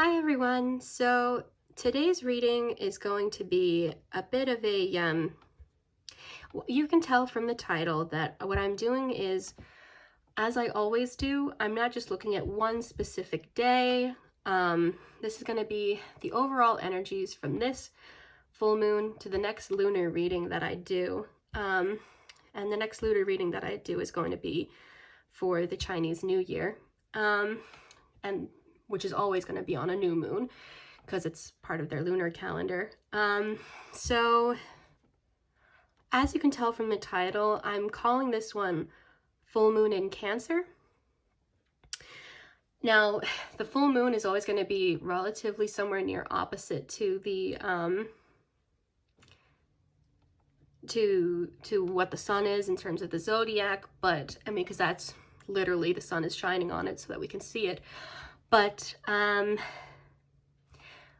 Hi everyone. So today's reading is going to be a bit of a, you can tell from the title that what I'm doing is, as I always do, I'm not just looking at one specific day. This is going to be the overall energies from this full moon to the next lunar reading that I do. And the next lunar reading that I do is going to be for the Chinese New Year. And which is always going to be on a new moon because it's part of their lunar calendar. So as you can tell from the title, I'm calling this one Full Moon in Cancer. Now, the full moon is always going to be relatively somewhere near opposite to the to what the sun is in terms of the zodiac, but I mean, because that's literally the sun is shining on it so that we can see it. But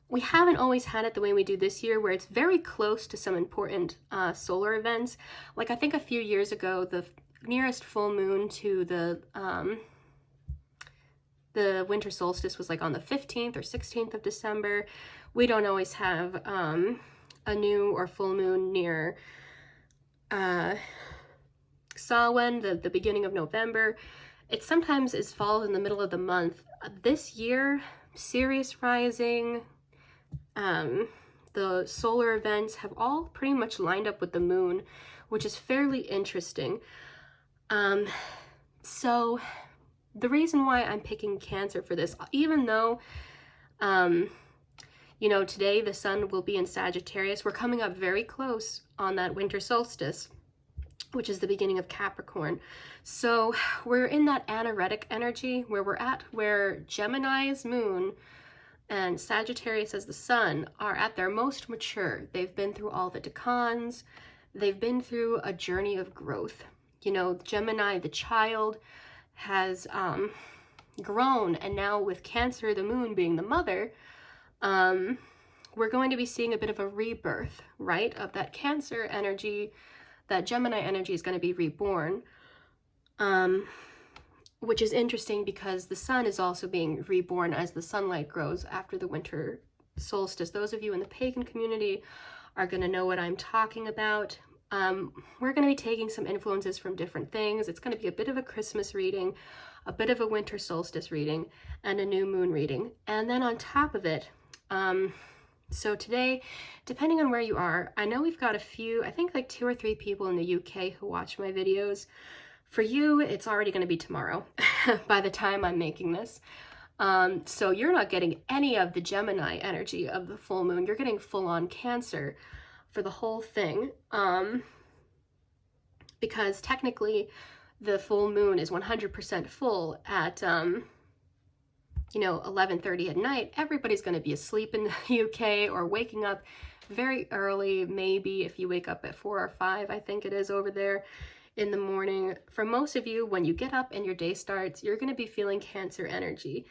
we haven't always had it the way we do this year, where it's very close to some important solar events. Like I think a few years ago, the nearest full moon to the winter solstice was like on the 15th or 16th of December. We don't always have a new or full moon near Samhain, the beginning of November. It sometimes falls in the middle of the month. This year, Sirius rising, the solar events have all pretty much lined up with the moon, which is fairly interesting. So the reason why I'm picking Cancer for this, even though, you know, today the sun will be in Sagittarius, we're coming up very close on that winter solstice, which is the beginning of Capricorn. So we're in that anaretic energy where Gemini's moon and Sagittarius as the sun are at their most mature. They've been through all the decans. They've been through a journey of growth. You know, Gemini, the child, has grown, and now with Cancer, the moon being the mother, we're going to be seeing a bit of a rebirth, right, of that Cancer energy. That Gemini energy is going to be reborn, which is interesting because the sun is also being reborn as the sunlight grows after the winter solstice. Those of you in the pagan community are going to know what I'm talking about. We're going to be taking some influences from different things. It's going to be a bit of a Christmas reading, a bit of a winter solstice reading, and a new moon reading. And then on top of it, so today, depending on where you are, I know we've got a few, I think like 2 or 3 people in the UK who watch my videos. For you, it's already going to be tomorrow by the time I'm making this. So you're not getting any of the Gemini energy of the full moon. You're getting full-on Cancer for the whole thing. Because technically the full moon is 100% full at you know, 11:30 at night. Everybody's going to be asleep in the UK or waking up very early, maybe if you wake up at 4 or 5, I think it is over there in the morning. For most of you, when you get up and your day starts, you're going to be feeling Cancer energy.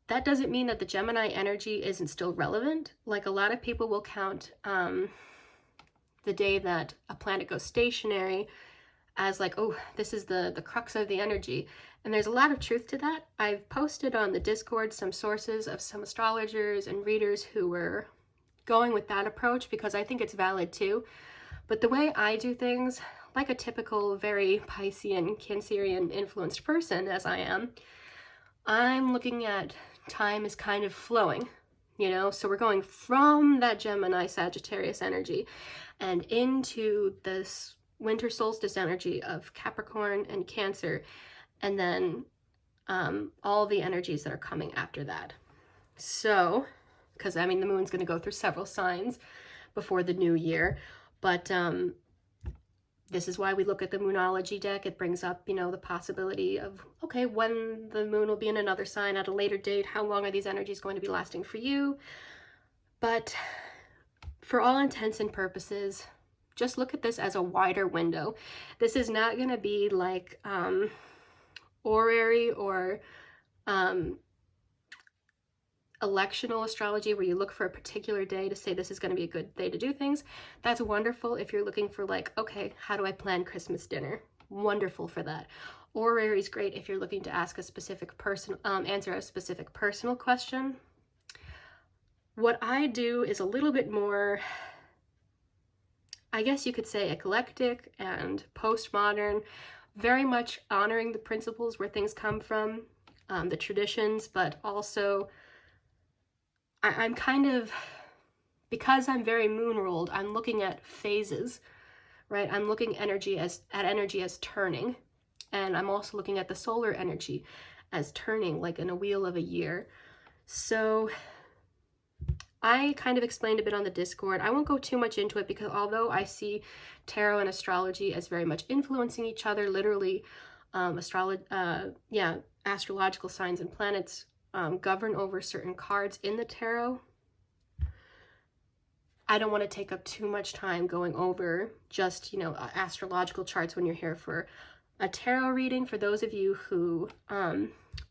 That doesn't mean that the Gemini energy isn't still relevant. Like a lot of people will count the day that a planet goes stationary as like, oh, this is the crux of the energy. And there's a lot of truth to that. I've posted on the Discord some sources of some astrologers and readers who were going with that approach because I think it's valid too. But the way I do things, like a typical very Piscean, Cancerian influenced person as I am, I'm looking at time as kind of flowing, you know? So we're going from that Gemini Sagittarius energy and into this winter solstice energy of Capricorn and Cancer, and then all the energies that are coming after that. So, because I mean, the moon's going to go through several signs before the new year, but this is why we look at the Moonology deck. It brings up, you know, the possibility of, okay, when the moon will be in another sign at a later date, how long are these energies going to be lasting for you? But for all intents and purposes, just look at this as a wider window. This is not going to be like orary or electional astrology where you look for a particular day to say this is going to be a good day to do things. That's wonderful if you're looking for like, okay, how do I plan Christmas dinner? Wonderful for that. Orary is great if you're looking to ask a specific person, answer a specific personal question. What I do is a little bit more, I guess you could say, eclectic and postmodern, very much honoring the principles where things come from, the traditions, but also I'm kind of, because I'm very moon ruled, I'm looking at phases, right? I'm looking at energy as turning, and I'm also looking at the solar energy as turning, like in a wheel of a year. So I kind of explained a bit on the Discord. I won't go too much into it because although I see tarot and astrology as very much influencing each other, literally, astrological signs and planets govern over certain cards in the tarot. I don't want to take up too much time going over just, astrological charts when you're here for a tarot reading. For those of you who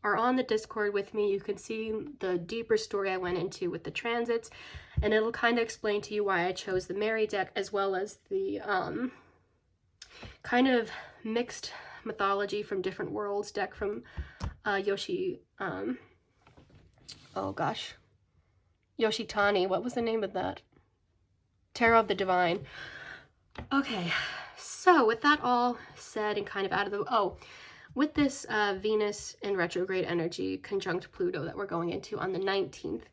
are on the Discord with me, you can see the deeper story I went into with the transits, and it'll kind of explain to you why I chose the Mary deck, as well as the kind of mixed mythology from different worlds deck from Yoshitani. What was the name of that? Tarot of the Divine. Okay, so with that all said and kind of out of the... with this Venus in retrograde energy conjunct Pluto that we're going into on the 19th,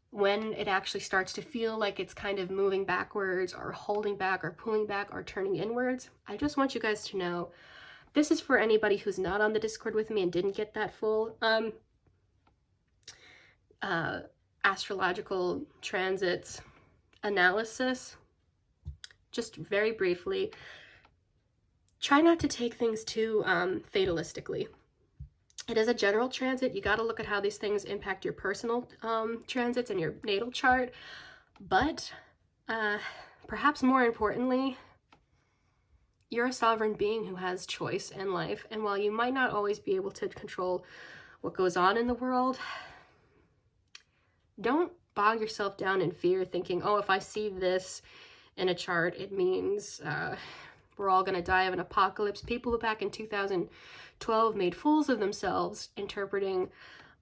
when it actually starts to feel like it's kind of moving backwards or holding back or pulling back or turning inwards, I just want you guys to know, this is for anybody who's not on the Discord with me and didn't get that full astrological transits analysis. Just very briefly, try not to take things too fatalistically. It is a general transit. You got to look at how these things impact your personal transits and your natal chart. But perhaps more importantly, you're a sovereign being who has choice in life. And while you might not always be able to control what goes on in the world, don't bog yourself down in fear thinking, oh, if I see this in a chart, it means we're all going to die of an apocalypse. People back in 2012 made fools of themselves interpreting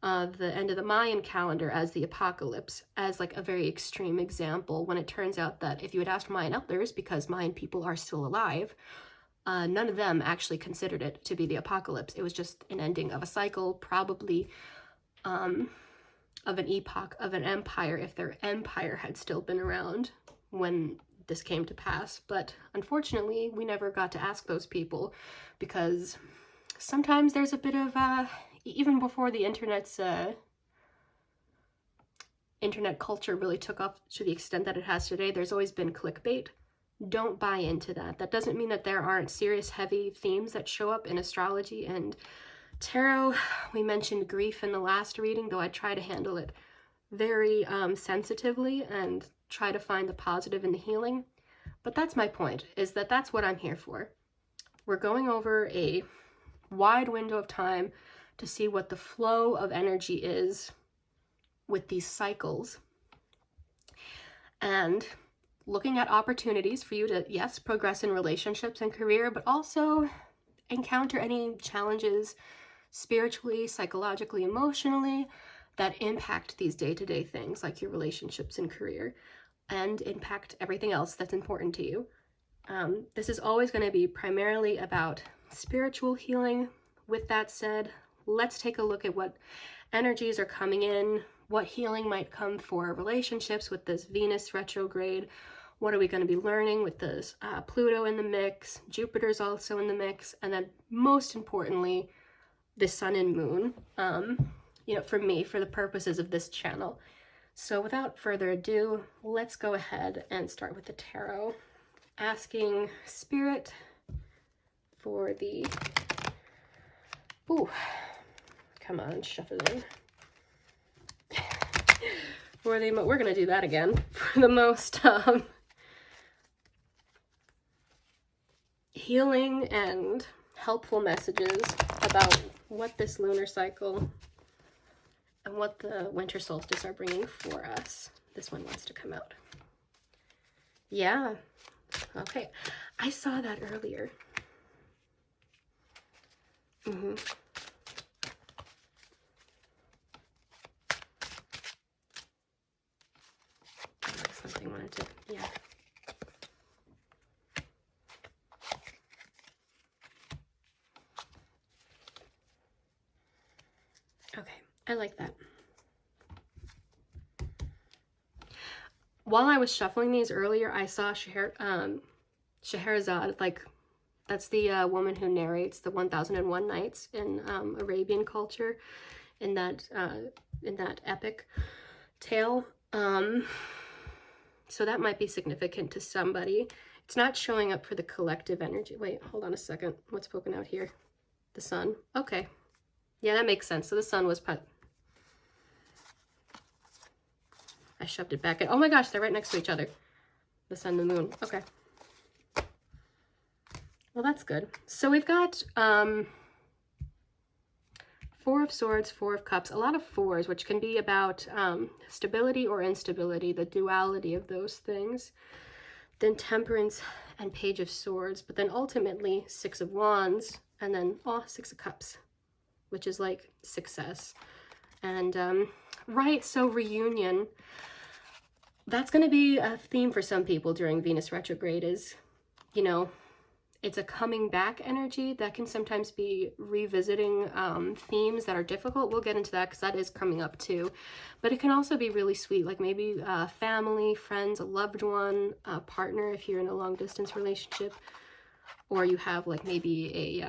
the end of the Mayan calendar as the apocalypse, as like a very extreme example, when it turns out that if you had asked Mayan elders, because Mayan people are still alive, none of them actually considered it to be the apocalypse. It was just an ending of a cycle, probably of an epoch, of an empire, if their empire had still been around when this came to pass. But unfortunately, we never got to ask those people, because sometimes there's a bit of, even before the internet culture really took off to the extent that it has today, there's always been clickbait. Don't buy into that. That doesn't mean that there aren't serious, heavy themes that show up in astrology and tarot. We mentioned grief in the last reading, though I try to handle it very sensitively and try to find the positive in the healing. But that's my point, is that that's what I'm here for. We're going over a wide window of time to see what the flow of energy is with these cycles, and looking at opportunities for you to, yes, progress in relationships and career, but also encounter any challenges spiritually, psychologically, emotionally, that impact these day-to-day things like your relationships and career, and impact everything else that's important to you. This is always going to be primarily about spiritual healing. With that said, let's take a look at what energies are coming in, what healing might come for relationships with this Venus retrograde. What are we going to be learning with this Pluto in the mix? Jupiter's also in the mix. And then most importantly, the sun and moon, for me, for the purposes of this channel. So without further ado, let's go ahead and start with the tarot. Asking Spirit for the... Ooh, come on, shuffle in. We're going to do that again. For the most healing and helpful messages about what this lunar cycle and what the winter solstice are bringing for us. This one wants to come out. Yeah. Okay. I saw that earlier. Okay, I like that. While I was shuffling these earlier, I saw Scheherazade, like, that's the woman who narrates the 1001 Nights in Arabian culture, in that epic tale. So that might be significant to somebody. It's not showing up for the collective energy. Wait, hold on a second. What's poking out here? The sun. Okay. Yeah, that makes sense. So the sun was put. I shoved it back in. Oh my gosh, they're right next to each other. The sun and the moon. Okay. Well, that's good. So we've got Four of Swords, Four of Cups, a lot of fours, which can be about stability or instability, the duality of those things. Then Temperance and Page of Swords, but then ultimately Six of Wands, and then Six of Cups, which is like success. And right, so reunion. That's going to be a theme for some people during Venus retrograde is, you know, it's a coming back energy that can sometimes be revisiting themes that are difficult. We'll get into that because that is coming up too. But it can also be really sweet, like maybe family, friends, a loved one, a partner if you're in a long distance relationship, or you have like maybe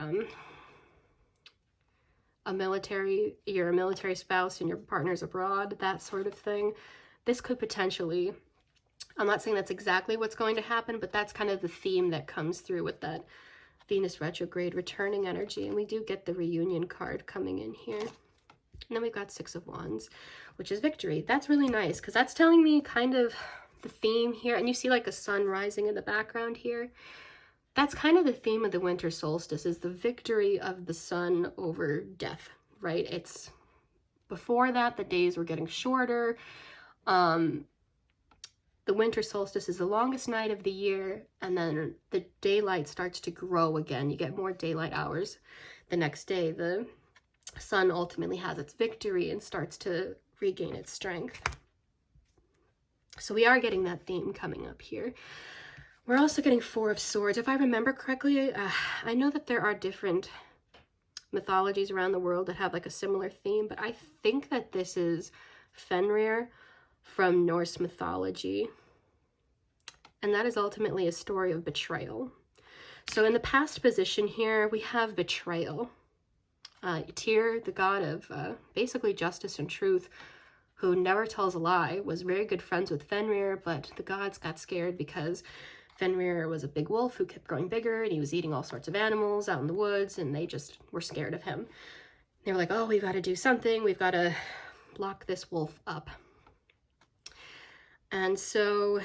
you're a military spouse and your partner's abroad, that sort of thing. This could potentially, I'm not saying that's exactly what's going to happen, but that's kind of the theme that comes through with that Venus retrograde returning energy. And we do get the reunion card coming in here. And then we've got Six of Wands, which is victory. That's really nice because that's telling me kind of the theme here. And you see like a sun rising in the background here. That's kind of the theme of the winter solstice, is the victory of the sun over death, right? It's before that, the days were getting shorter. The winter solstice is the longest night of the year, and then the daylight starts to grow again. You get more daylight hours the next day. The sun ultimately has its victory and starts to regain its strength. So we are getting that theme coming up here. We're also getting Four of Swords. If I remember correctly, I know that there are different mythologies around the world that have like a similar theme, but I think that this is Fenrir from Norse mythology. And that is ultimately a story of betrayal. So in the past position here, we have betrayal. Tyr, the god of basically justice and truth, who never tells a lie, was very good friends with Fenrir, but the gods got scared because Fenrir was a big wolf who kept growing bigger, and he was eating all sorts of animals out in the woods, and they just were scared of him. They were like, oh, we've got to do something. We've got to lock this wolf up. And so,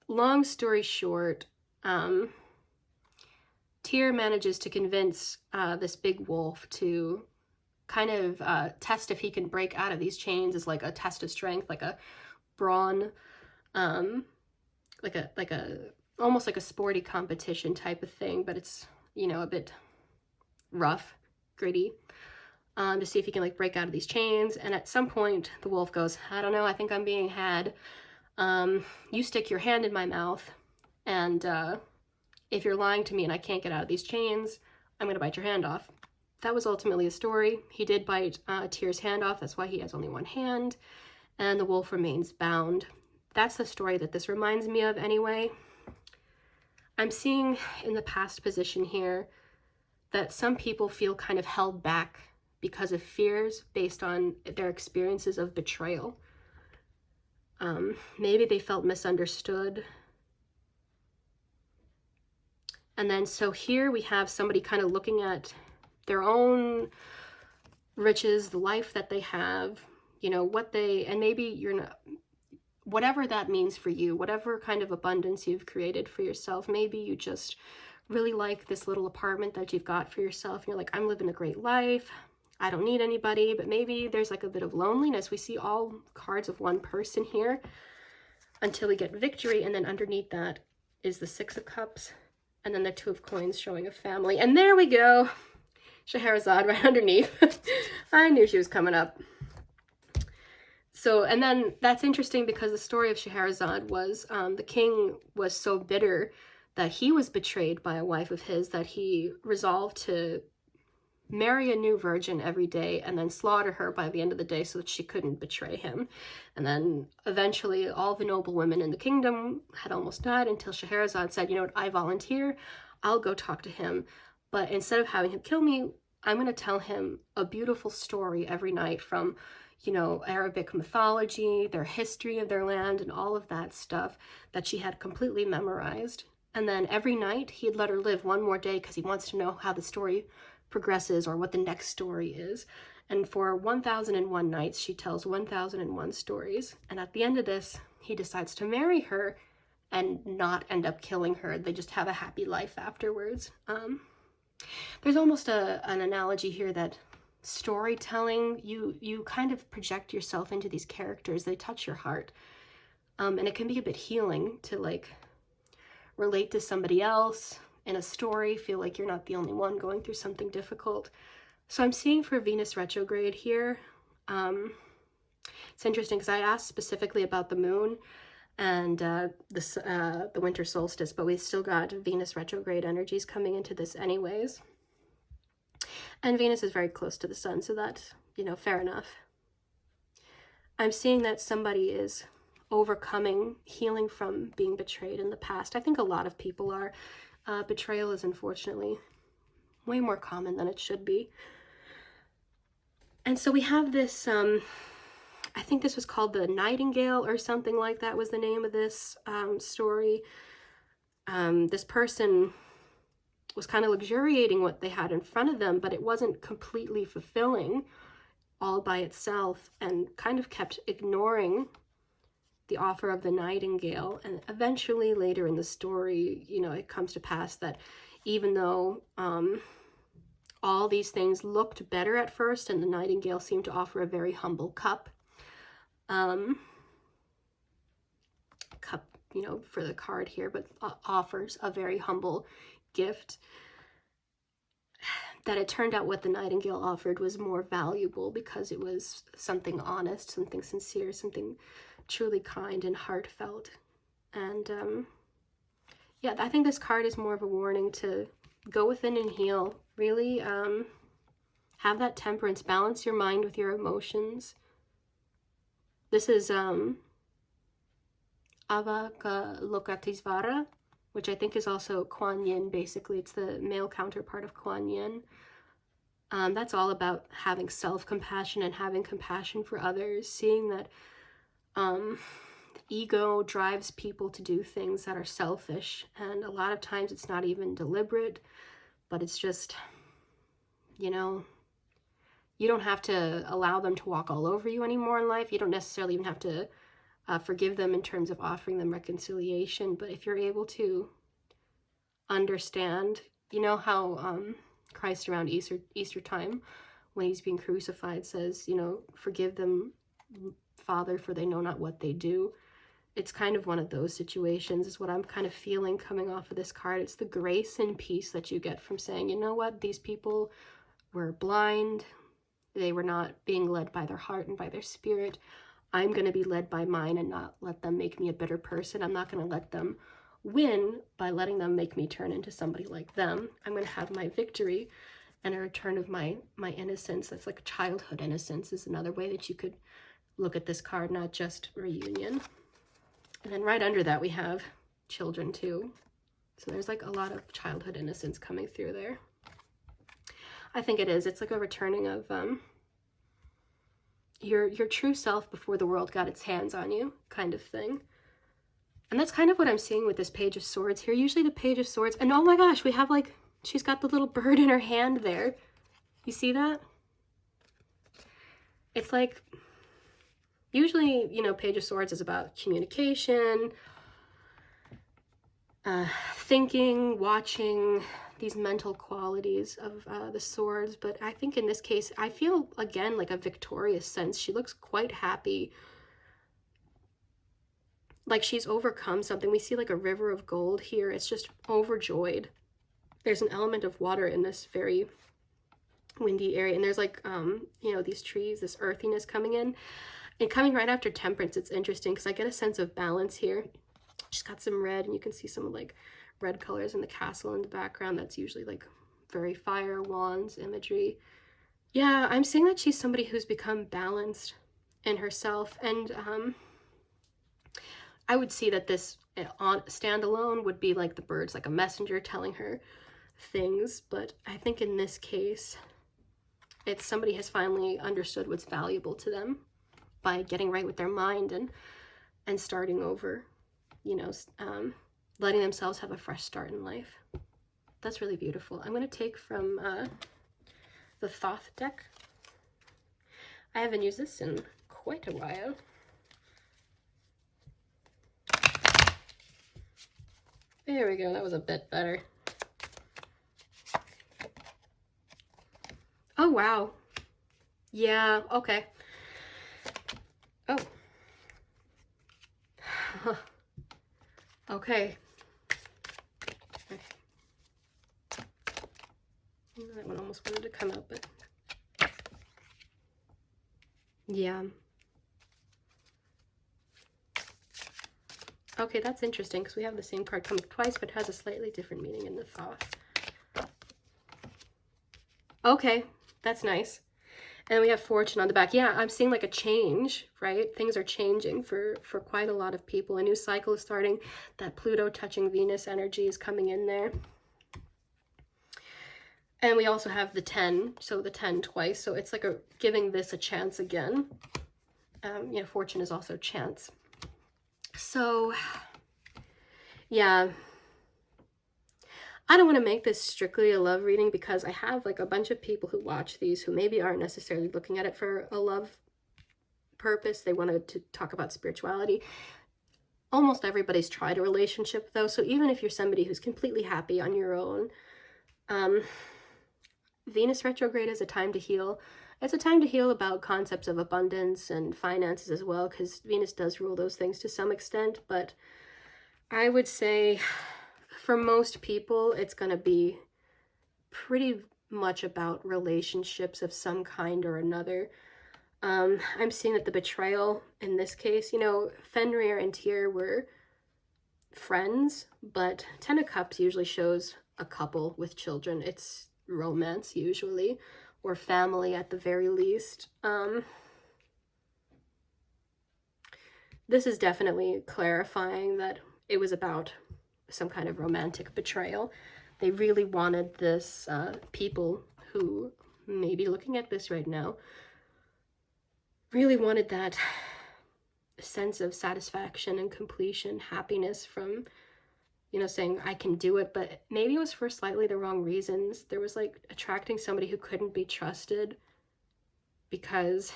long story short, Tyr manages to convince this big wolf to kind of test if he can break out of these chains. As like a test of strength, like a brawn, like a almost like a sporty competition type of thing, but it's, you know, a bit rough, gritty, to see if he can like break out of these chains. And at some point the wolf goes, I don't know, I think I'm being had. You stick your hand in my mouth, and if you're lying to me and I can't get out of these chains, I'm gonna bite your hand off. That was ultimately the story. He did bite Tyr's hand off. That's why he has only one hand, and the wolf remains bound. That's the story that this reminds me of anyway. I'm seeing in the past position here that some people feel kind of held back because of fears based on their experiences of betrayal. Maybe they felt misunderstood. And then so here we have somebody kind of looking at their own riches, the life that they have, you know, what they, and maybe you're not, whatever that means for you, whatever kind of abundance you've created for yourself. Maybe you just really like this little apartment that you've got for yourself. And you're like, I'm living a great life. I don't need anybody. But maybe there's like a bit of loneliness. We see all cards of one person here until we get victory. And then underneath that is the Six of Cups. And then the Two of Coins showing a family. And there we go. Scheherazade right underneath. I knew she was coming up. So, and then that's interesting because the story of Scheherazade was the king was so bitter that he was betrayed by a wife of his that he resolved to marry a new virgin every day and then slaughter her by the end of the day so that she couldn't betray him. And then eventually all the noble women in the kingdom had almost died until Scheherazade said, you know what, I volunteer, I'll go talk to him. But instead of having him kill me, I'm going to tell him a beautiful story every night from, you know, Arabic mythology, their history of their land, and all of that stuff that she had completely memorized. And then every night he'd let her live one more day because he wants to know how the story progresses or what the next story is. And for 1001 nights, she tells 1001 stories. And at the end of this, he decides to marry her and not end up killing her. They just have a happy life afterwards. There's almost an analogy here that storytelling, you kind of project yourself into these characters. They touch your heart. And it can be a bit healing to like relate to somebody else in a story, feel like you're not the only one going through something difficult. So I'm seeing for Venus retrograde here, it's interesting because I asked specifically about the moon and the winter solstice, but we still got Venus retrograde energies coming into this anyways. And Venus is very close to the sun, so that's, you know, fair enough. I'm seeing that somebody is overcoming, healing from being betrayed in the past. I think a lot of people are. Betrayal is unfortunately way more common than it should be. And so we have this, I think this was called the Nightingale or something like that was the name of this story. This person was kind of luxuriating what they had in front of them, but it wasn't completely fulfilling all by itself and kind of kept ignoring the offer of the nightingale. And eventually later in the story, you know, it comes to pass that even though all these things looked better at first and the nightingale seemed to offer a very humble cup, you know, for the card here, but offers a very humble gift, that it turned out what the nightingale offered was more valuable because it was something honest, something sincere, something truly kind and heartfelt. And yeah, I think this card is more of a warning to go within and heal. Really have that temperance, balance your mind with your emotions. This is Avalokitesvara, which I think is also Kuan Yin. Basically, it's the male counterpart of Kuan Yin. That's all about having self-compassion and having compassion for others, seeing that ego drives people to do things that are selfish, and a lot of times it's not even deliberate, but it's just, you know, you don't have to allow them to walk all over you anymore in life. You don't necessarily even have to forgive them in terms of offering them reconciliation, but if you're able to understand, you know how Christ around Easter time, when he's being crucified, says, you know, forgive them, Father, for they know not what they do. It's kind of one of those situations is what I'm kind of feeling coming off of this card. It's the grace and peace that you get from saying, you know what, these people were blind. They were not being led by their heart and by their spirit. I'm going to be led by mine and not let them make me a bitter person. I'm not going to let them win by letting them make me turn into somebody like them. I'm going to have my victory and a return of my innocence. That's like childhood innocence is another way that you could look at this card, not just reunion. And then right under that we have children too. So there's like a lot of childhood innocence coming through there. I think it is. It's like a returning of your true self before the world got its hands on you kind of thing. And that's kind of what I'm seeing with this Page of Swords here. Usually the Page of Swords, and oh my gosh, we have like, she's got the little bird in her hand there. You see that? It's like, usually, you know, Page of Swords is about communication, thinking, watching, these mental qualities of the swords. But I think in this case, I feel, again, like a victorious sense. She looks quite happy. Like she's overcome something. We see like a river of gold here. It's just overjoyed. There's an element of water in this very windy area. And there's like, you know, these trees, this earthiness coming in. And coming right after Temperance, it's interesting because I get a sense of balance here. She's got some red, and you can see some like red colors in the castle in the background. That's usually like very fire, wands imagery. Yeah, I'm seeing that she's somebody who's become balanced in herself, and I would see that this on standalone would be like the birds, like a messenger telling her things, but I think in this case, it's somebody has finally understood what's valuable to them by getting right with their mind and starting over, you know, letting themselves have a fresh start in life. That's really beautiful. I'm going to take from the Thoth deck. I haven't used this in quite a while. There we go. That was a bit better. Oh, wow. Yeah, okay. Oh. Okay. That one almost wanted to come out, but yeah. Okay, that's interesting because we have the same card come twice, but it has a slightly different meaning in the Thoth. Okay, that's nice. And we have fortune on the back. Yeah, I'm seeing like a change, right? Things are changing for quite a lot of people. A new cycle is starting. That Pluto touching Venus energy is coming in there. And we also have the 10, so the 10 twice. So it's like giving this a chance again. You know, fortune is also chance. So, yeah. I don't want to make this strictly a love reading because I have like a bunch of people who watch these who maybe aren't necessarily looking at it for a love purpose. They wanted to talk about spirituality. Almost everybody's tried a relationship though. So even if you're somebody who's completely happy on your own, Venus retrograde is a time to heal. It's a time to heal about concepts of abundance and finances as well, because Venus does rule those things to some extent. But I would say for most people, it's going to be pretty much about relationships of some kind or another. I'm seeing that the betrayal in this case, you know, Fenrir and Tyr were friends, but Ten of Cups usually shows a couple with children. It's romance usually, or family at the very least. This is definitely clarifying that it was about some kind of romantic betrayal. They really wanted this, people who may be looking at this right now, really wanted that sense of satisfaction and completion, happiness from, you know, saying, I can do it, but maybe it was for slightly the wrong reasons. There was like attracting somebody who couldn't be trusted because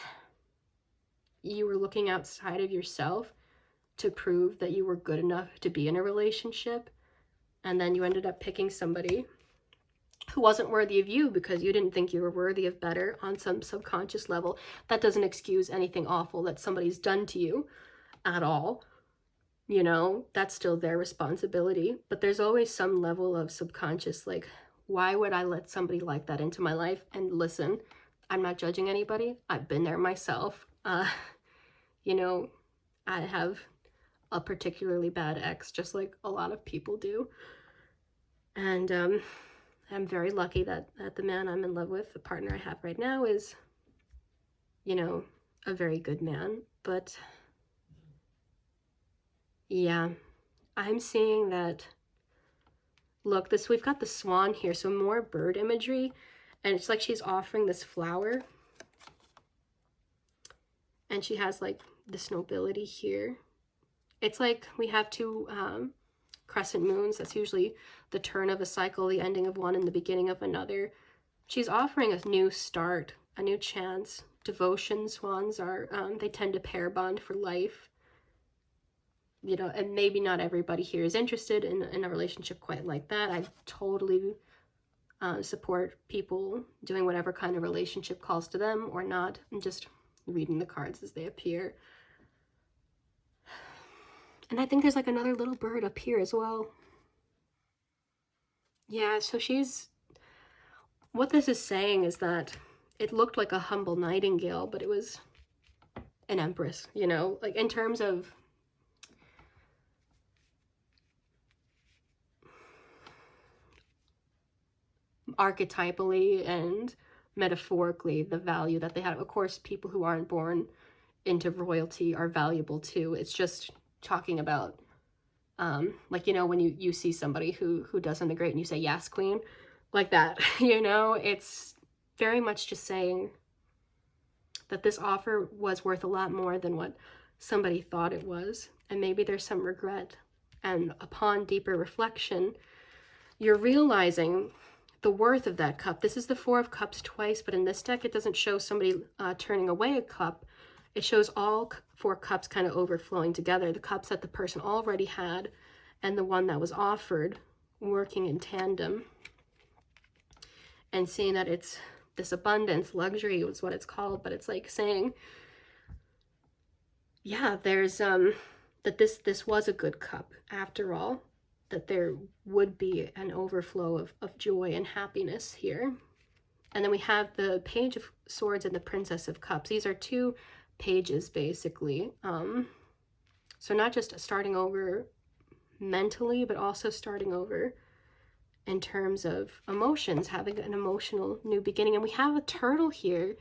you were looking outside of yourself to prove that you were good enough to be in a relationship. And then you ended up picking somebody who wasn't worthy of you because you didn't think you were worthy of better on some subconscious level. That doesn't excuse anything awful that somebody's done to you at all. You know, that's still their responsibility. But there's always some level of subconscious, like, why would I let somebody like that into my life? And listen, I'm not judging anybody. I've been there myself. You know, I have a particularly bad ex, just like a lot of people do. And I'm very lucky that the man I'm in love with, the partner I have right now, is, you know, a very good man. But yeah, I'm seeing that, look, we've got the swan here, so more bird imagery, and it's like she's offering this flower, and she has like this nobility here. It's like we have two crescent moons. That's usually the turn of a cycle, the ending of one and the beginning of another. She's offering a new start, a new chance. Devotion swans are, they tend to pair bond for life. You know, and maybe not everybody here is interested in a relationship quite like that. I totally support people doing whatever kind of relationship calls to them or not, and just reading the cards as they appear. And I think there's like another little bird up here as well. Yeah, so what this is saying is that it looked like a humble nightingale, but it was an empress, you know, like in terms of archetypally and metaphorically the value that they have. Of course, people who aren't born into royalty are valuable too. It's just talking about like, you know, when you see somebody who does something great and you say, yes, queen, like that, you know, it's very much just saying that this offer was worth a lot more than what somebody thought it was. And maybe there's some regret. And upon deeper reflection, you're realizing the worth of that cup. This is the Four of Cups twice, but in this deck, it doesn't show somebody turning away a cup. It shows all four cups kind of overflowing together. The cups that the person already had and the one that was offered, working in tandem. And seeing that it's this abundance, luxury was what it's called, but it's like saying, yeah, there's that this was a good cup after all, that there would be an overflow of joy and happiness here. And then we have the Page of Swords and the Princess of Cups. These are two pages basically. So not just starting over mentally, but also starting over in terms of emotions, having an emotional new beginning. And we have a turtle here,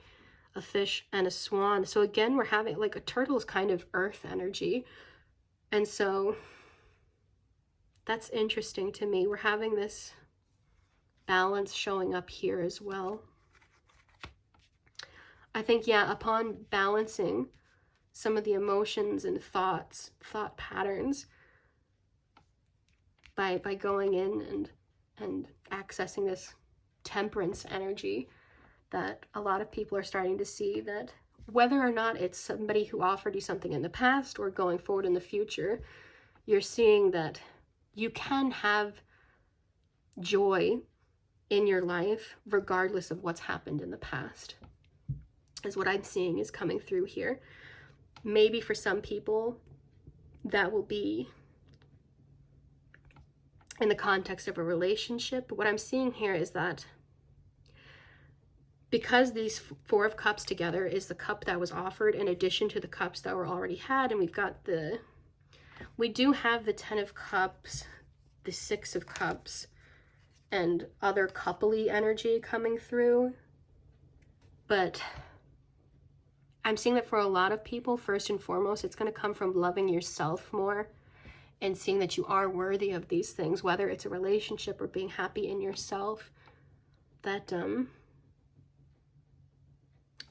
a fish and a swan. So again, we're having like a turtle is kind of earth energy. And so that's interesting to me. We're having this balance showing up here as well. I think, yeah, upon balancing some of the emotions and thought patterns by going in and accessing this temperance energy, that a lot of people are starting to see that whether or not it's somebody who offered you something in the past or going forward in the future, you're seeing that you can have joy in your life regardless of what's happened in the past, is what I'm seeing is coming through here. Maybe for some people that will be in the context of a relationship. But what I'm seeing here is that because these Four of Cups together is the cup that was offered in addition to the cups that were already had, and we do have the Ten of Cups, the Six of Cups, and other coupley energy coming through. But I'm seeing that for a lot of people, first and foremost, it's going to come from loving yourself more and seeing that you are worthy of these things, whether it's a relationship or being happy in yourself. That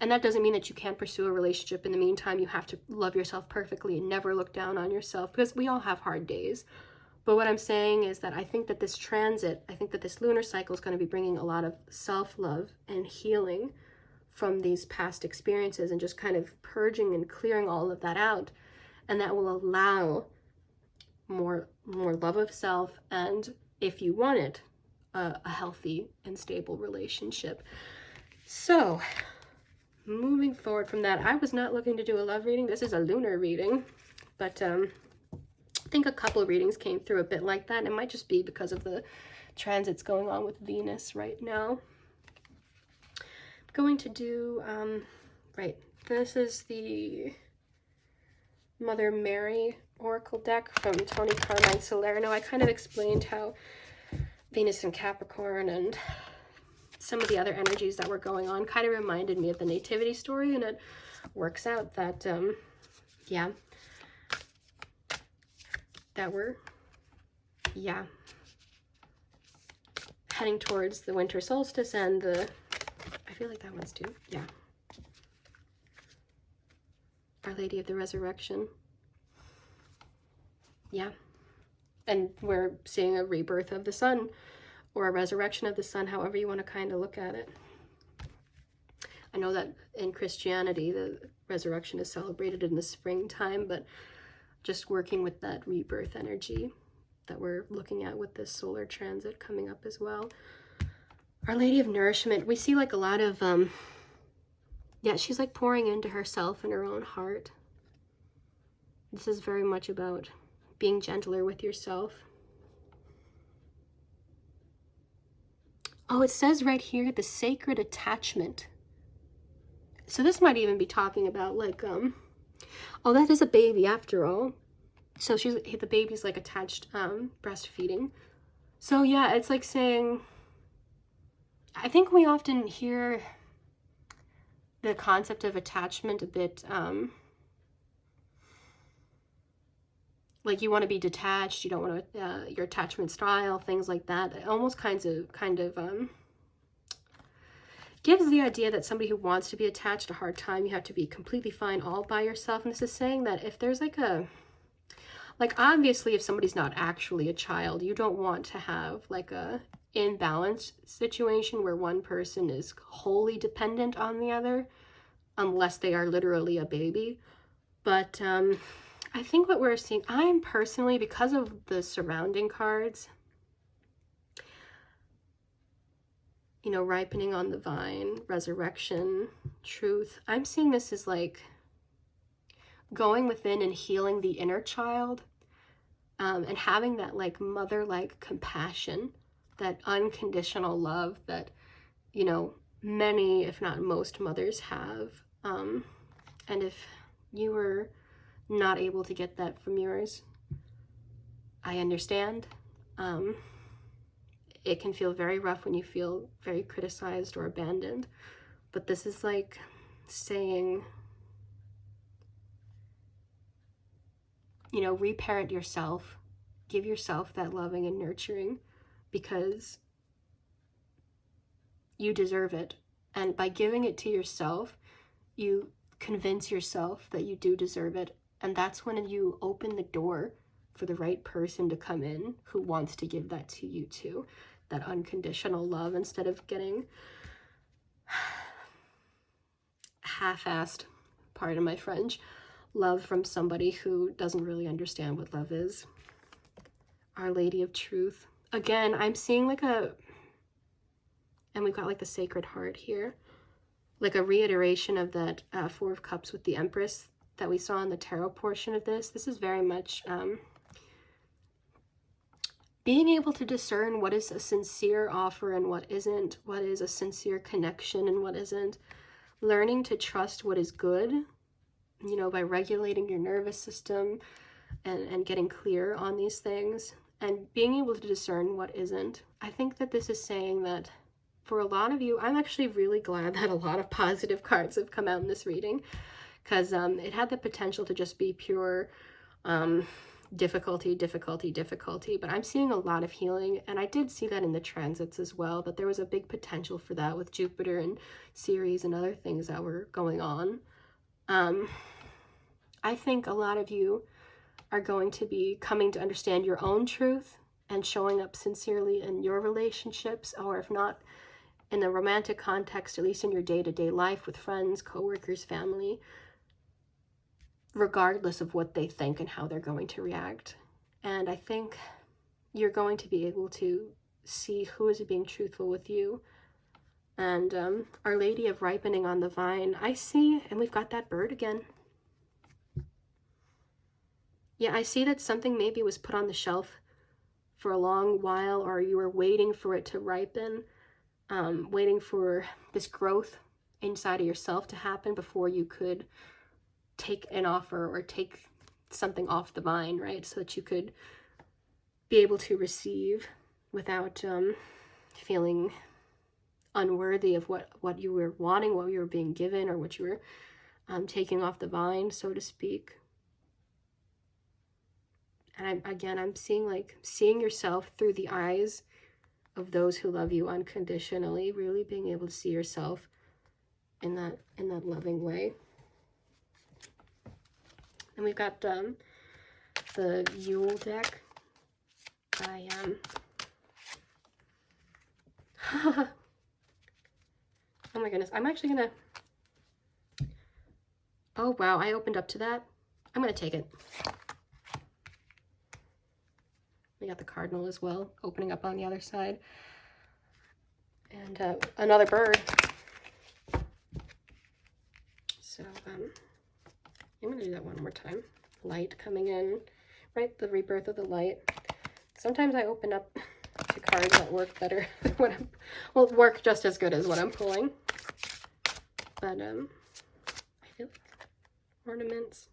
and that doesn't mean that you can't pursue a relationship. In the meantime, you have to love yourself perfectly and never look down on yourself, because we all have hard days. But what I'm saying is that I think that this transit, I think that this lunar cycle is going to be bringing a lot of self-love and healing from these past experiences, and just kind of purging and clearing all of that out. And that will allow more love of self, and if you want it, a healthy and stable relationship. So moving forward from that, I was not looking to do a love reading. This is a lunar reading, but I think a couple of readings came through a bit like that. It might just be because of the transits going on with Venus right now. I'm going to do, right, this is the Mother Mary Oracle deck from Tony Carmine Salerno. I kind of explained how Venus and Capricorn and some of the other energies that were going on kind of reminded me of the nativity story, and it works out that, yeah, that we're, yeah, heading towards the winter solstice and the, I feel like that one's too, yeah, Our Lady of the Resurrection. Yeah. And we're seeing a rebirth of the sun, or a resurrection of the sun, however you want to kind of look at it. I know that in Christianity, the resurrection is celebrated in the springtime, but just working with that rebirth energy that we're looking at with this solar transit coming up as well. Our Lady of Nourishment, we see like a lot of, yeah, she's like pouring into herself and her own heart. This is very much about being gentler with yourself. Oh, it says right here, the sacred attachment. So this might even be talking about like, oh, that is a baby after all. So the baby's like attached, breastfeeding. So yeah, it's like saying, I think we often hear the concept of attachment a bit, like you want to be detached, you don't want to, your attachment style, things like that. It almost kind of gives the idea that somebody who wants to be attached a hard time, you have to be completely fine all by yourself. And this is saying that if there's like obviously if somebody's not actually a child, you don't want to have like a imbalanced situation where one person is wholly dependent on the other, unless they are literally a baby. But I think what we're seeing, I'm personally, because of the surrounding cards, you know, ripening on the vine, resurrection, truth, I'm seeing this as like going within and healing the inner child, and having that like mother-like compassion, that unconditional love that, you know, many, if not most mothers have. And if you were not able to get that from yours, I understand. It can feel very rough when you feel very criticized or abandoned, but this is like saying, you know, reparent yourself, give yourself that loving and nurturing, because you deserve it. And by giving it to yourself, you convince yourself that you do deserve it. And that's when you open the door for the right person to come in who wants to give that to you too. That unconditional love, instead of getting half-assed, pardon my French, love from somebody who doesn't really understand what love is. Our Lady of Truth. Again, I'm seeing like and we've got like the Sacred Heart here, like a reiteration of that Four of Cups with the Empress that we saw in the tarot portion of this. This is very much being able to discern what is a sincere offer and what isn't, what is a sincere connection and what isn't, learning to trust what is good, you know, by regulating your nervous system and getting clear on these things, and being able to discern what isn't. I think that this is saying that for a lot of you, I'm actually really glad that a lot of positive cards have come out in this reading, because it had the potential to just be pure difficulty, but I'm seeing a lot of healing, and I did see that in the transits as well, that there was a big potential for that with Jupiter and Ceres and other things that were going on. I think a lot of you are going to be coming to understand your own truth and showing up sincerely in your relationships, or if not in the romantic context, at least in your day-to-day life with friends, coworkers, family, regardless of what they think and how they're going to react. And I think you're going to be able to see who is being truthful with you. And Our Lady of Ripening on the Vine, I see, and we've got that bird again. Yeah, I see that something maybe was put on the shelf for a long while, or you were waiting for it to ripen, waiting for this growth inside of yourself to happen before you could take an offer or take something off the vine, right? So that you could be able to receive without feeling unworthy of what you were wanting, what you were being given, or what you were taking off the vine, so to speak. And I'm seeing yourself through the eyes of those who love you unconditionally, really being able to see yourself in that loving way. And we've got the Yule deck by oh my goodness, I'm actually gonna, oh wow, I opened up to that. I'm gonna take it. We got the cardinal as well, opening up on the other side. And another bird. So I'm going to do that one more time. Light coming in, right? The rebirth of the light. Sometimes I open up to cards that work better when work just as good as what I'm pulling. But I feel like ornaments.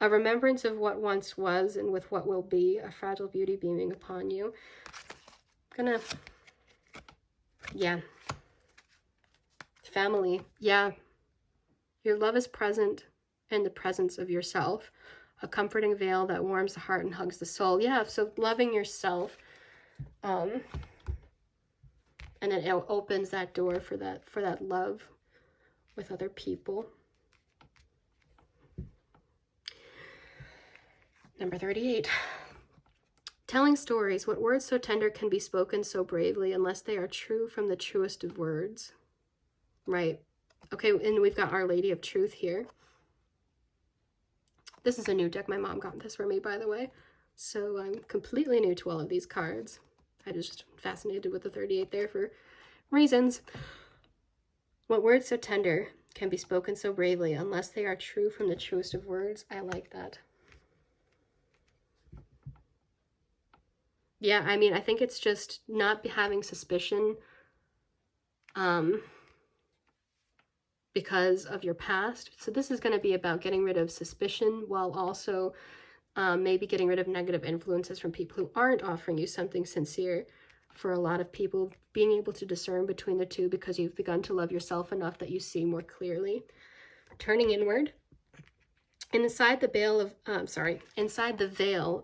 A remembrance of what once was and with what will be, a fragile beauty beaming upon you. Gonna, yeah. Family, yeah. Your love is present in the presence of yourself. A comforting veil that warms the heart and hugs the soul. Yeah, so loving yourself. And it opens that door for that love with other people. Number 38. Telling stories. What words so tender can be spoken so bravely unless they are true from the truest of words? Right. Okay, and we've got Our Lady of Truth here. This is a new deck. My mom got this for me, by the way. So I'm completely new to all of these cards. I was just fascinated with the 38 there for reasons. What words so tender can be spoken so bravely unless they are true from the truest of words? I like that. Yeah, I mean, I think it's just not having suspicion because of your past. So this is going to be about getting rid of suspicion while also maybe getting rid of negative influences from people who aren't offering you something sincere. For a lot of people, being able to discern between the two because you've begun to love yourself enough that you see more clearly. Turning inward. Inside the veil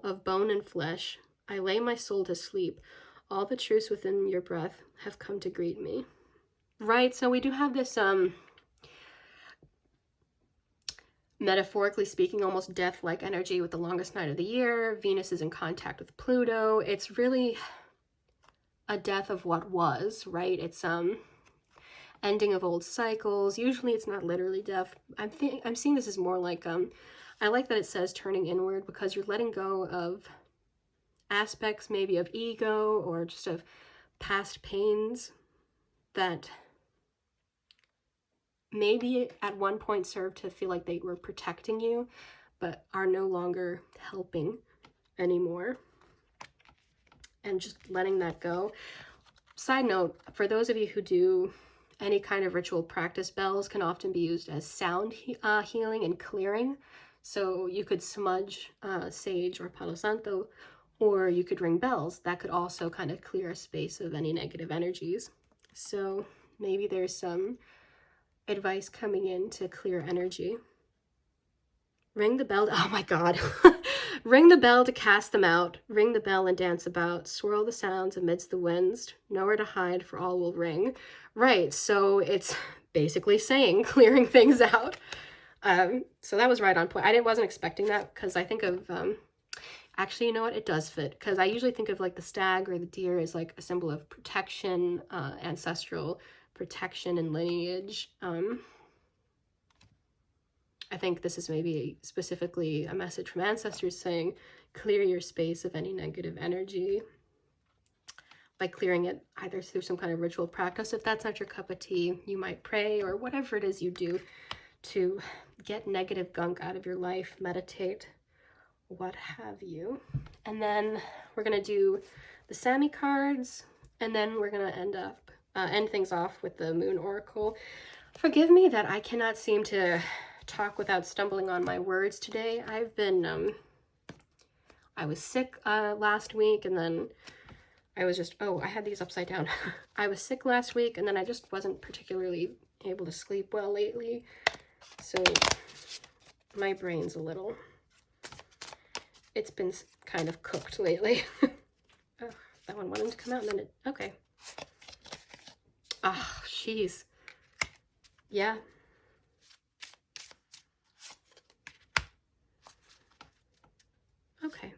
of bone and flesh, I lay my soul to sleep. All the truths within your breath have come to greet me. Right, so we do have this, metaphorically speaking, almost death-like energy with the longest night of the year. Venus is in contact with Pluto. It's really a death of what was, right? It's ending of old cycles. Usually it's not literally death. I'm seeing this as more like I like that it says turning inward because you're letting go of aspects maybe of ego or just of past pains that maybe at one point served to feel like they were protecting you, but are no longer helping anymore. And just letting that go. Side note, for those of you who do any kind of ritual practice, bells can often be used as sound healing and clearing. So you could smudge sage or Palo Santo, or you could ring bells. That could also kind of clear a space of any negative energies. So maybe there's some advice coming in to clear energy. Ring the bell. Oh my God. Ring the bell to cast them out. Ring the bell and dance about. Swirl the sounds amidst the winds. Nowhere to hide, for all will ring. Right. So it's basically saying clearing things out. So that was right on point. I wasn't expecting that because I think of, actually, you know what? It does fit because I usually think of like the stag or the deer as like a symbol of protection, ancestral protection and lineage. I think this is maybe specifically a message from ancestors saying, clear your space of any negative energy by clearing it either through some kind of ritual practice. If that's not your cup of tea, you might pray or whatever it is you do to get negative gunk out of your life, meditate, what have you. And then we're going to do the Sami cards, and then we're going to end things off with the Moon Oracle. Forgive me that I cannot seem to talk without stumbling on my words today. I've been, I was sick last week, and then I was just, oh, I had these upside down. I was sick last week, and then I just wasn't particularly able to sleep well lately. So my brain's a little, it's been kind of cooked lately. Oh, that one wanted to come out, and then it, okay. Oh, jeez. Yeah. Okay.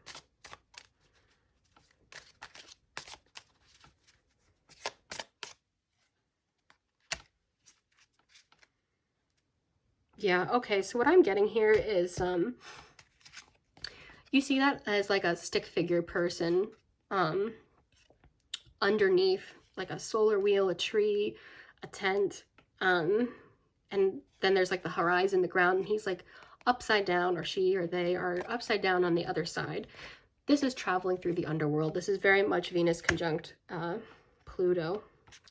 Yeah, okay, so what I'm getting here is, you see that as like a stick figure person, underneath like a solar wheel, a tree, a tent, and then there's like the horizon, the ground, and he's like upside down, or she or they are upside down on the other side. This is traveling through the underworld. This is very much Venus conjunct Pluto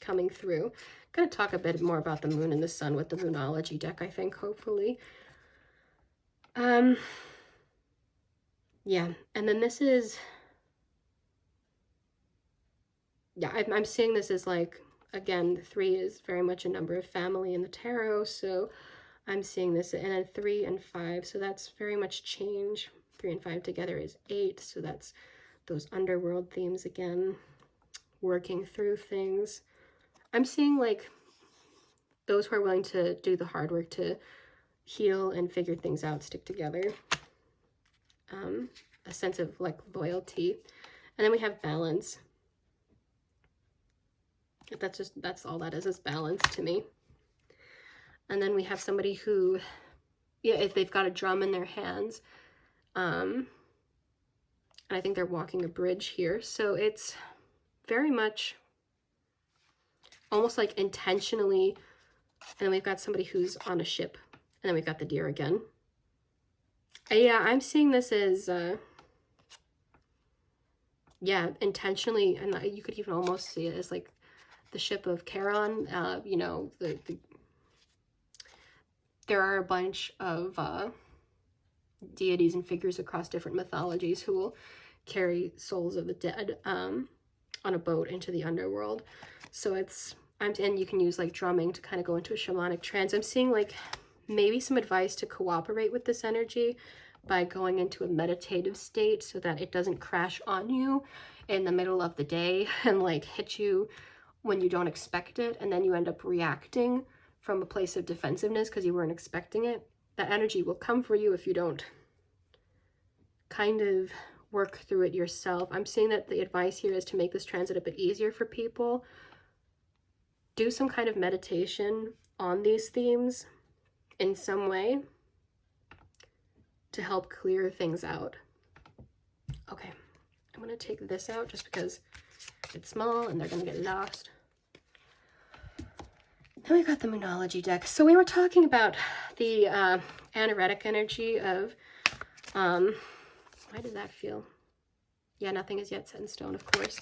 coming through. I'm going to talk a bit more about the moon and the sun with the Moonology deck, I think, hopefully. Yeah, and then this is yeah, I'm seeing this as like, again, 3 is very much a number of family in the tarot, so I'm seeing this, and then 3 and 5, so that's very much change. 3 and 5 together is 8, so that's those underworld themes again, working through things. I'm seeing like those who are willing to do the hard work to heal and figure things out, stick together. A sense of like loyalty. And then we have balance. That's all that is balance to me. And then we have somebody who, yeah, if they've got a drum in their hands, and I think they're walking a bridge here. So it's very much almost like intentionally, and then we've got somebody who's on a ship, and then we've got the deer again. Yeah, I'm seeing this as, yeah, intentionally, and you could even almost see it as like the ship of Charon. You know, there are a bunch of deities and figures across different mythologies who will carry souls of the dead on a boat into the underworld. So it's, and you can use like drumming to kind of go into a shamanic trance. I'm seeing like maybe some advice to cooperate with this energy by going into a meditative state so that it doesn't crash on you in the middle of the day and like hit you when you don't expect it, and then you end up reacting from a place of defensiveness because you weren't expecting it. That energy will come for you if you don't kind of work through it yourself. I'm seeing that the advice here is to make this transit a bit easier for people. Do some kind of meditation on these themes in some way to help clear things out. Okay, I'm going to take this out just because it's small and they're going to get lost. Then we got the Moonology deck. So we were talking about the anaretic energy of, why did that feel? Yeah, nothing is yet set in stone, of course.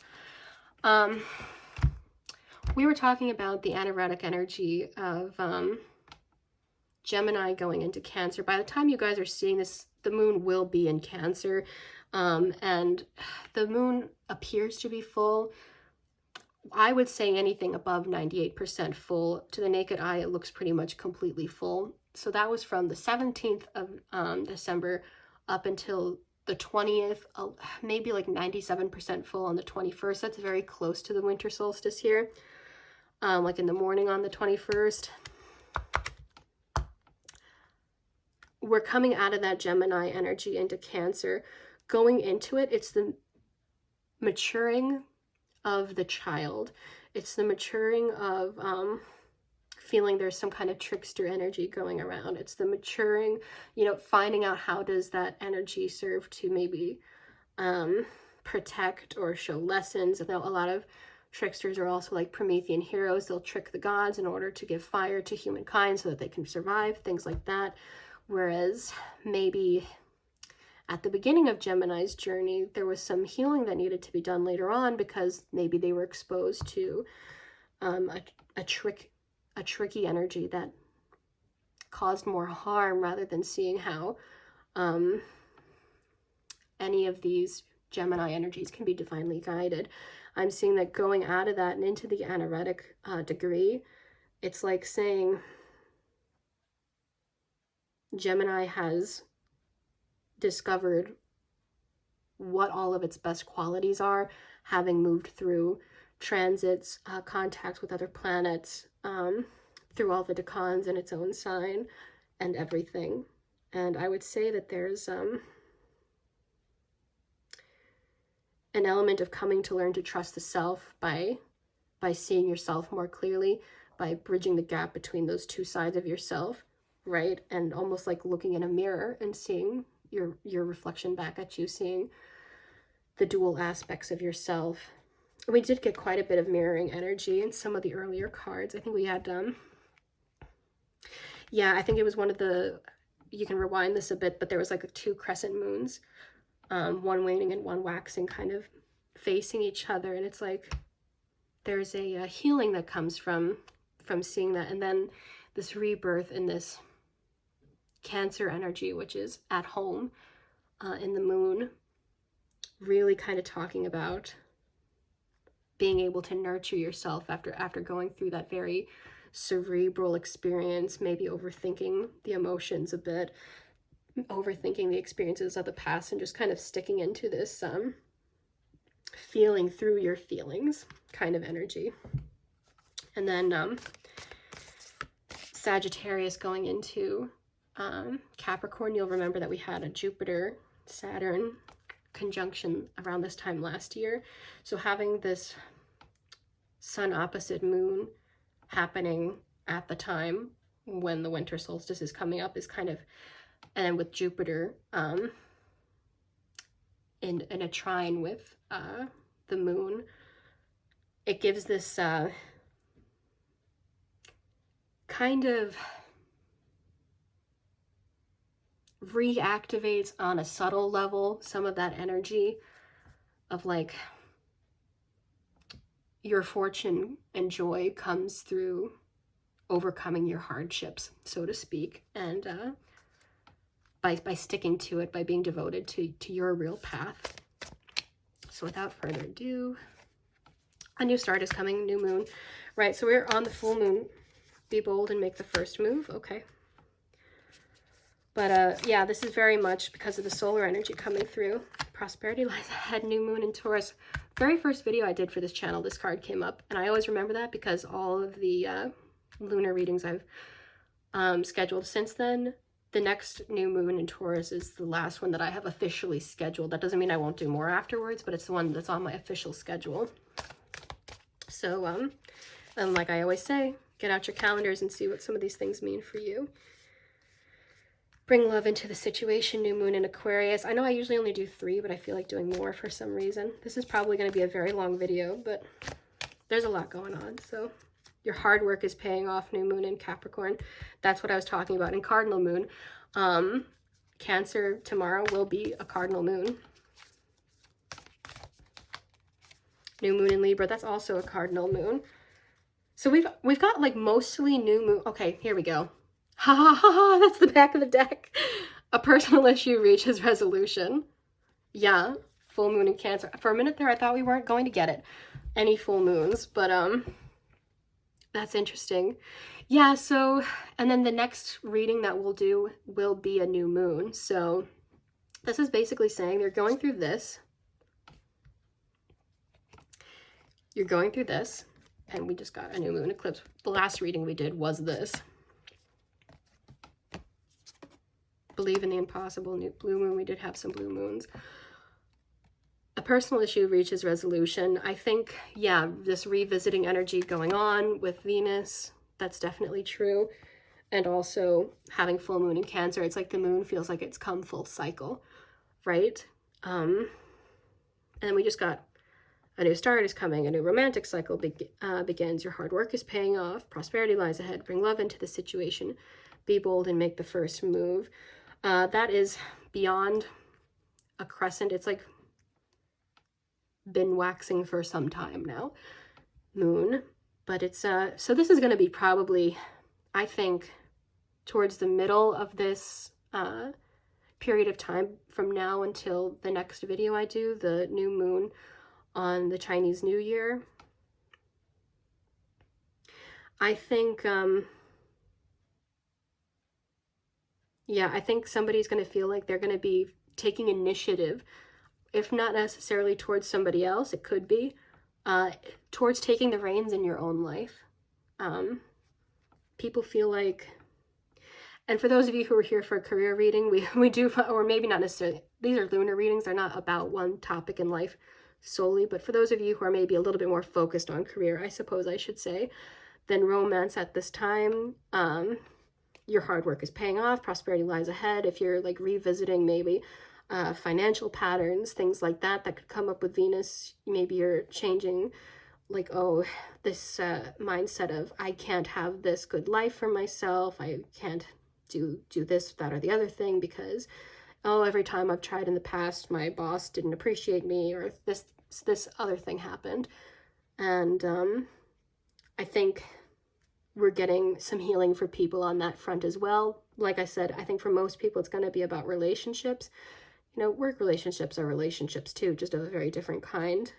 We were talking about the anaretic energy of Gemini going into Cancer. By the time you guys are seeing this, the moon will be in Cancer, and the moon appears to be full. I would say anything above 98% full. To the naked eye, it looks pretty much completely full. So that was from the 17th of December up until the 20th, maybe like 97% full on the 21st. That's very close to the winter solstice here, like in the morning on the 21st. We're coming out of that Gemini energy into Cancer. Going into it, it's the maturing of the child. It's the maturing of feeling there's some kind of trickster energy going around. It's the maturing, you know, finding out how does that energy serve to maybe protect or show lessons. And a lot of tricksters are also like Promethean heroes. They'll trick the gods in order to give fire to humankind so that they can survive, things like that. Whereas maybe at the beginning of Gemini's journey, there was some healing that needed to be done later on because maybe they were exposed to a tricky energy that caused more harm, rather than seeing how any of these Gemini energies can be divinely guided. I'm seeing that going out of that and into the anaretic degree, it's like saying Gemini has discovered what all of its best qualities are, having moved through transits, contacts with other planets, through all the decans in its own sign and everything. And I would say that there's an element of coming to learn to trust the self by seeing yourself more clearly, by bridging the gap between those two sides of yourself, right? And almost like looking in a mirror and seeing your reflection back at you, seeing the dual aspects of yourself. We did get quite a bit of mirroring energy in some of the earlier cards. I think we had, yeah, I think it was one of the, you can rewind this a bit, but there was like 2 crescent moons, one waning and one waxing, kind of facing each other. And it's like, there's a healing that comes from seeing that. And then this rebirth in this Cancer energy, which is at home in the moon, really kind of talking about being able to nurture yourself after going through that very cerebral experience, maybe overthinking the emotions a bit, overthinking the experiences of the past, and just kind of sticking into this feeling through your feelings kind of energy. And then Sagittarius going into Capricorn. You'll remember that we had a Jupiter-Saturn conjunction around this time last year. So having this sun opposite moon happening at the time when the winter solstice is coming up is kind of, and then with Jupiter in a trine with the moon, it gives this kind of reactivates on a subtle level some of that energy of like your fortune and joy comes through overcoming your hardships, so to speak, and by sticking to it, by being devoted to your real path. So without further ado, a new start is coming, new moon, right? So we're on the full moon. Be bold and make the first move. Okay. But yeah, this is very much because of the solar energy coming through. Prosperity lies ahead, new moon in Taurus. Very first video I did for this channel, this card came up. And I always remember that because all of the lunar readings I've scheduled since then, the next new moon in Taurus is the last one that I have officially scheduled. That doesn't mean I won't do more afterwards, but it's the one that's on my official schedule. So, and like I always say, get out your calendars and see what some of these things mean for you. Bring love into the situation, new moon in Aquarius. I know I usually only do 3, but I feel like doing more for some reason. This is probably going to be a very long video, but there's a lot going on. So your hard work is paying off, new moon in Capricorn. That's what I was talking about in cardinal moon. Cancer tomorrow will be a cardinal moon. New moon in Libra, that's also a cardinal moon. So we've got like mostly new moon. Okay, here we go. Ha ha ha ha, that's the back of the deck. A personal issue reaches resolution. Yeah, full moon in Cancer. For a minute there, I thought we weren't going to get it. Any full moons, but that's interesting. Yeah, so, and then the next reading that we'll do will be a new moon. So this is basically saying they're going through this. You're going through this, and we just got a new moon eclipse. The last reading we did was this. Believe in the impossible, new blue moon. We did have some blue moons. A personal issue reaches resolution. I think, yeah, this revisiting energy going on with Venus, that's definitely true. And also having full moon in Cancer, it's like the moon feels like it's come full cycle, right? And then we just got a new start is coming, a new romantic cycle begins. Your hard work is paying off. Prosperity lies ahead. Bring love into the situation. Be bold and make the first move. That is beyond a crescent. It's like been waxing for some time now, moon. But it's, so this is going to be probably, I think, towards the middle of this period of time from now until the next video I do, the new moon on the Chinese New Year. I think, yeah, I think somebody's going to feel like they're going to be taking initiative, if not necessarily towards somebody else, it could be, towards taking the reins in your own life. People feel like, and for those of you who are here for a career reading, we do, or maybe not necessarily, these are lunar readings, they're not about one topic in life solely, but for those of you who are maybe a little bit more focused on career, I suppose I should say, then romance at this time, your hard work is paying off, prosperity lies ahead. If you're like revisiting maybe financial patterns, things like that could come up with Venus, maybe you're changing like, oh, this mindset of I can't have this good life for myself, I can't do this, that, or the other thing because, oh, every time I've tried in the past, my boss didn't appreciate me, or this other thing happened. And I think we're getting some healing for people on that front as well. Like I said, I think for most people, it's going to be about relationships. You know, work relationships are relationships too, just of a very different kind.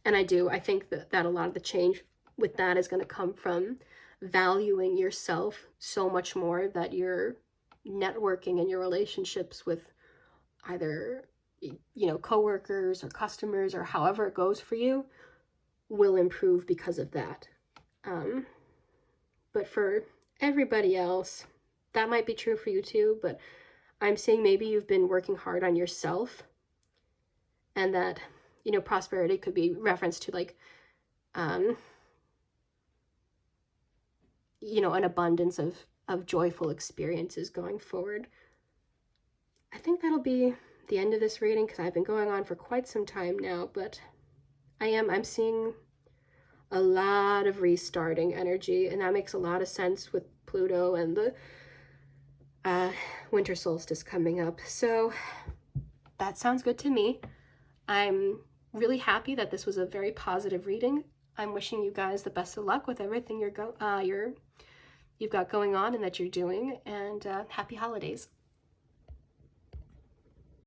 And I think that a lot of the change with that is going to come from valuing yourself so much more, that you're networking in your relationships with either, coworkers or customers, or however it goes for you, will improve because of that. But for everybody else, that might be true for you too, but I'm saying maybe you've been working hard on yourself, and that, prosperity could be reference to like, an abundance of joyful experiences going forward. I think that'll be the end of this reading, because I've been going on for quite some time now, but I'm seeing a lot of restarting energy, and that makes a lot of sense with Pluto and the winter solstice coming up. So that sounds good to me. I'm really happy that this was a very positive reading. I'm wishing you guys the best of luck with everything you've got going on and that you're doing, and happy holidays.